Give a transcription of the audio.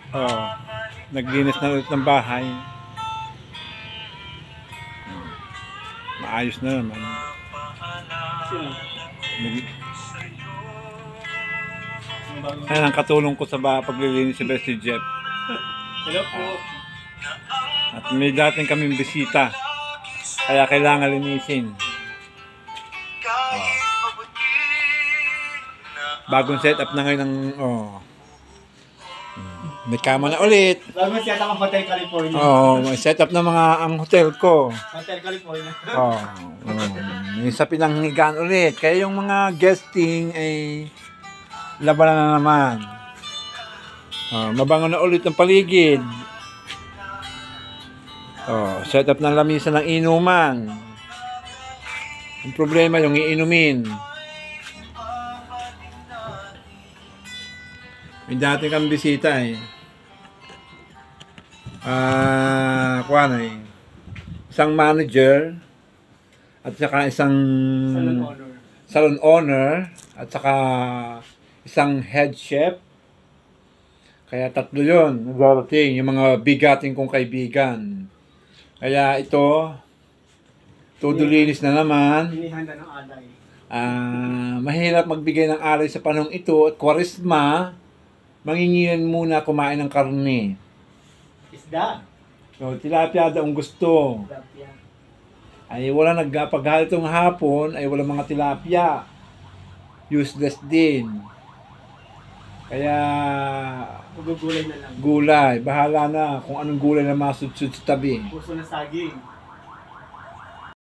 Oh, naglinis na ulit ng bahay. Maayos na naman. Sino? Ayan ang katulong ko sa paglilinis si Jeff. Hello po. At may dating kaming bisita. Kaya kailangan linisin. Bagong setup na ngayon ng may kama na ulit. Bagong siya sa Hotel California. May setup na mga ang hotel ko. Hotel California. May sa pinanghigaan ulit. Kaya yung mga guesting ay laban na naman. Mabango na ulit ang paligid. Setup ng lamisan ng inuman. Ang problema yung iinumin. May dati kang bisita eh. Isang manager at saka isang salon owner at saka isang head chef. Kaya tatlo yun nagdarating, yung mga bigating kong kaibigan. Kaya ito linis na naman. Hinihanda ng alay. Mahirap magbigay ng alay sa panahong ito at kwaresma, manginginan muna kumain ng karne. Isda. So, tilapia daw ang gusto. Tilapia. Ay wala nagpaghalo itong hapon, ay wala mga tilapia. Useless din. Kaya Magugulay na lang. gulay, bahala na kung anong gulay na masudsud sa tabi. Puso na saging.